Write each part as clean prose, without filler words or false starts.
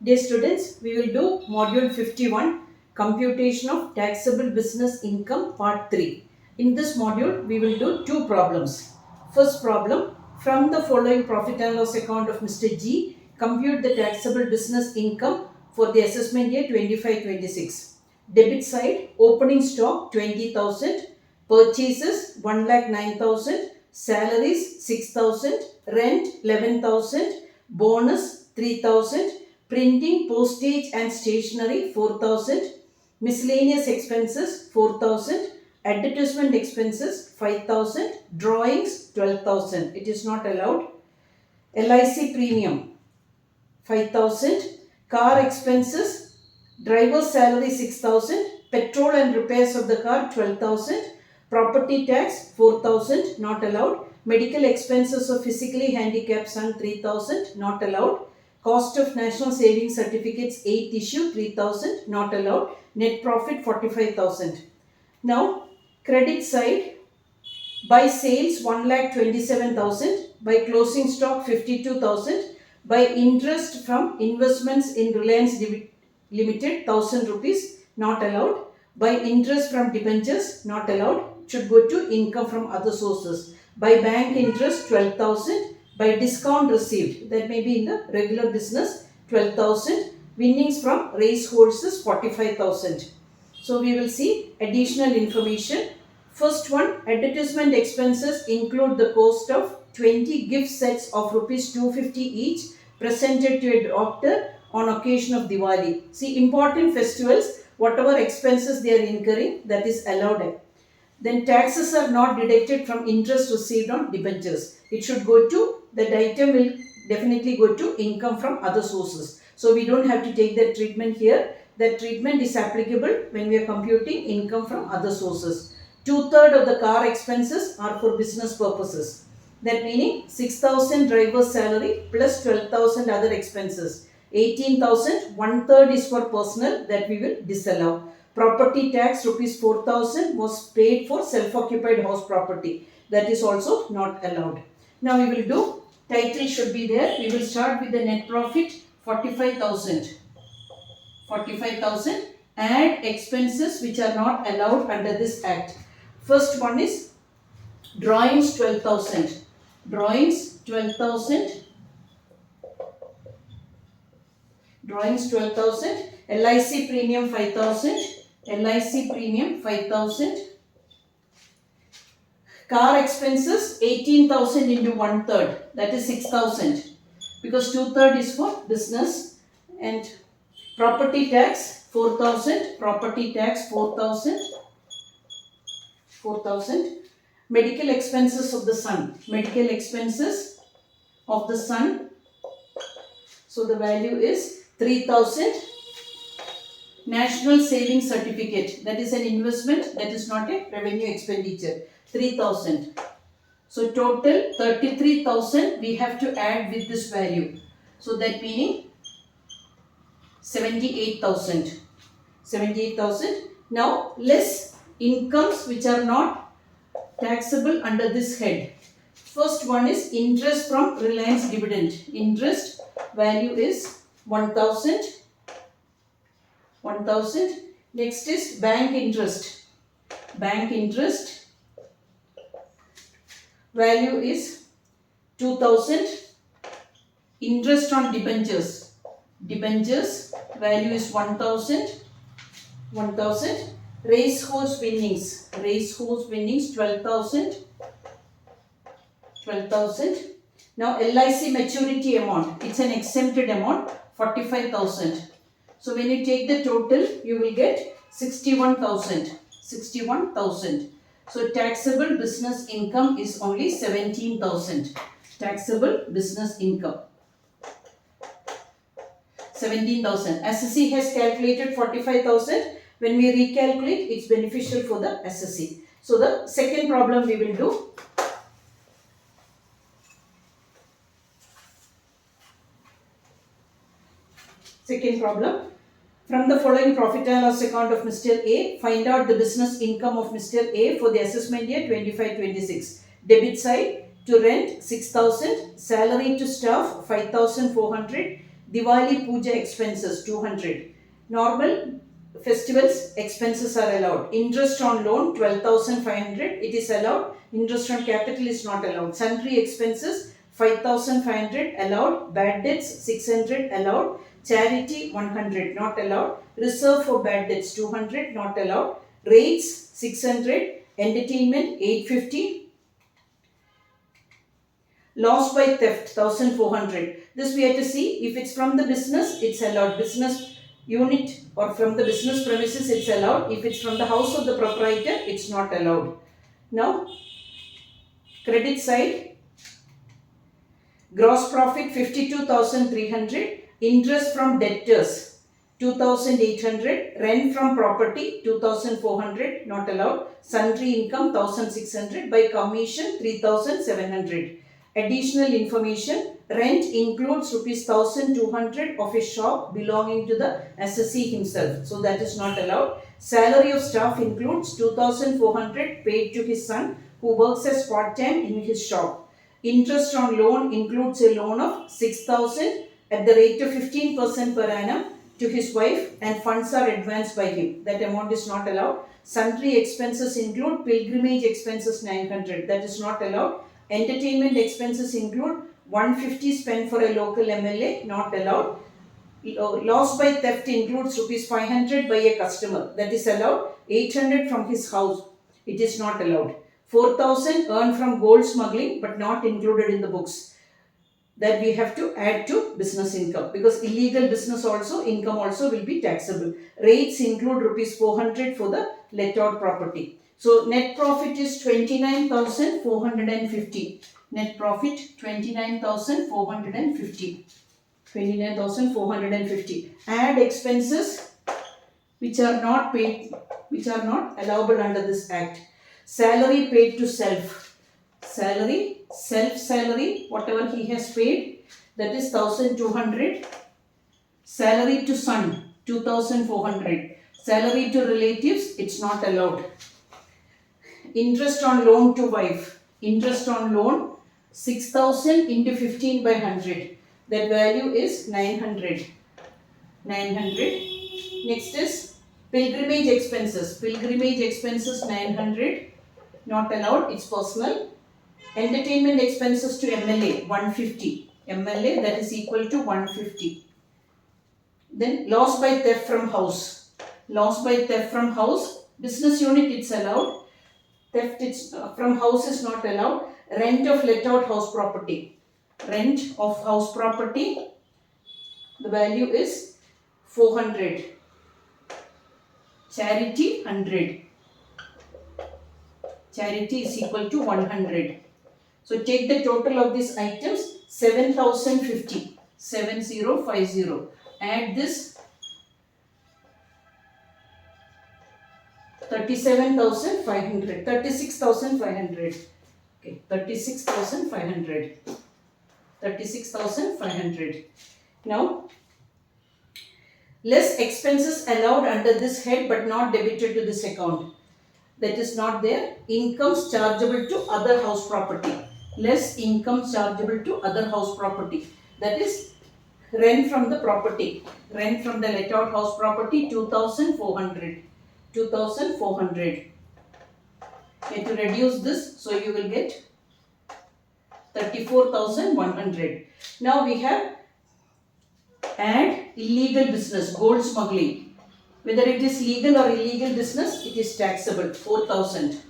Dear students, we will do module 51, Computation of Taxable Business Income Part 3. In this module, we will do two problems. First problem, from the following profit and loss account of Mr. G, compute the taxable business income for the assessment year 25-26. Debit side, opening stock 20,000, purchases 1,09,000, salaries 6,000, rent 11,000, bonus 3,000, printing, postage and stationery 4,000, miscellaneous expenses 4,000, advertisement expenses 5,000, drawings 12,000. It is not allowed. LIC premium 5,000, car expenses, driver's salary 6,000, petrol and repairs of the car 12,000, property tax 4,000, not allowed. Medical expenses of physically handicapped son 3,000, not allowed. Cost of national savings certificates 8 issue 3,000, not allowed. Net profit 45,000. Now credit side, by sales 1,27,000, by closing stock 52,000, by interest from investments in Reliance Limited 1,000 rupees, not allowed. By interest from debentures, not allowed. Should go to income from other sources. By bank interest 12,000. By discount received, that may be in the regular business 12,000. Winnings from race horses 45,000. So we will see additional information. First one, advertisement expenses include the cost of 20 gift sets of rupees 250 each presented to a doctor on occasion of Diwali. See, important festivals, whatever expenses they are incurring, that is allowed. Then taxes are not deducted from interest received on debentures. It should go to, that item will definitely go to income from other sources. So we don't have to take that treatment here. That treatment is applicable when we are computing income from other sources. 2/3 of the car expenses are for business purposes. That meaning 6,000 driver's salary plus 12,000 other expenses. 18,000, 1/3 is for personal, that we will disallow. Property tax rupees 4,000 was paid for self-occupied house property. That is also not allowed. Now we will do, title should be there. We will start with the net profit 45,000. 45,000. Add expenses which are not allowed under this act. First one is drawings 12,000. Drawings 12,000. Drawings 12,000. LIC premium 5,000. LIC premium 5,000. Car expenses 18,000 into 1/3, that is 6,000, because 2/3 is for business. And property tax 4,000. Property tax 4,000. 4,000. Medical expenses of the son. Medical expenses of the son. So the value is 3,000. National savings certificate, that is an investment, that is not a revenue expenditure, 3,000. So total 33,000 we have to add with this value. So that meaning 78,000. 78,000. Now less incomes which are not taxable under this head. First one is interest from Reliance dividend. Interest value is 1,000. 1,000. Next is bank interest. Bank interest value is 2,000. Interest on debentures. Debentures value is 1,000. 1,000. Racehorse winnings. Racehorse winnings 12,000. 12,000. Now LIC maturity amount. It's an exempted amount, 45,000. So when you take the total, you will get 61,000. 61,000. So taxable business income is only 17,000. Taxable business income 17,000. SSC has calculated 45,000. When we recalculate, it's beneficial for the SSC. So the second problem we will do. Second problem. From the following profit and loss account of Mr. A, find out the business income of Mr. A for the assessment year 25-26. Debit side, to rent 6,000, salary to staff 5,400, Diwali Puja expenses 200. Normal festivals expenses are allowed. Interest on loan 12,500. It is allowed. Interest on capital is not allowed. Sundry expenses 5,500 allowed. Bad debts 600 allowed. Charity 100 not allowed. Reserve for bad debts 200 not allowed. Rates 600. Entertainment 850. Loss by theft 1400. This we have to see. If it's from the business, it's allowed. Business unit or from the business premises, it's allowed. If it's from the house of the proprietor, it's not allowed. Now, credit side, gross profit 52,300. Interest from debtors 2,800. Rent from property 2,400 not allowed. Sundry income 1,600. By commission 3,700. Additional information, rent includes rupees 1,200 of a shop belonging to the assessee himself. So that is not allowed. Salary of staff includes 2,400 paid to his son who works as part-time in his shop. Interest on loan includes a loan of 6,000 at the rate of 15% per annum to his wife and funds are advanced by him. That amount is not allowed. Sundry expenses include pilgrimage expenses 900. That is not allowed. Entertainment expenses include 150 spent for a local MLA, not allowed. Loss by theft includes rupees 500 by a customer, that is allowed. 800 from his house, it is not allowed. 4,000 earned from gold smuggling but not included in the books. That we have to add to business income because illegal business also, income also will be taxable. Rates include rupees 400 for the let out property. So net profit is 29,450. Net profit 29,450. 29,450. Add expenses which are not paid, which are not allowable under this act. Salary paid to self. Salary, self salary, whatever he has paid, that is 1,200. Salary to son, 2,400. Salary to relatives, it's not allowed. Interest on loan to wife. Interest on loan 6,000 into 15 by 100. That value is 900. 900. Next is pilgrimage expenses. Pilgrimage expenses 900. Not allowed. It's personal. Entertainment expenses to MLA 150. MLA that is equal to 150. Then loss by theft from house. Loss by theft from house. Business unit it's allowed. Theft from house is not allowed. Rent of let out house property. Rent of house property. The value is 400. Charity 100. Charity is equal to 100. So take the total of these items 7,050. 7050. Add this 37,500, 36,500. Okay, 36,500. 36,500. Now, less expenses allowed under this head but not debited to this account. That is not there. Incomes chargeable to other house property. Less income chargeable to other house property. That is rent from the property. Rent from the let out house property 2,400. 2,400. Okay, to reduce this, so you will get 34,100. Now we have add illegal business, gold smuggling. Whether it is legal or illegal business, it is taxable. 4,000.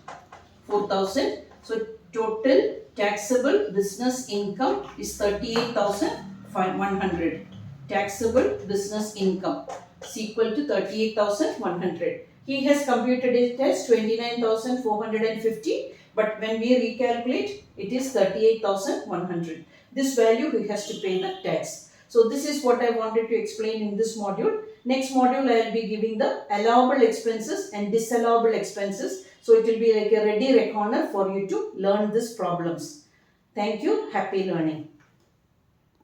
4,000. So total taxable business income is 38,100. Taxable business income is equal to 38,100. He has computed it as 29,450, but when we recalculate, it is 38,100. This value he has to pay the tax. So this is what I wanted to explain in this module. Next module I will be giving the allowable expenses and disallowable expenses. So it will be like a ready reckoner for you to learn these problems. Thank you. Happy learning.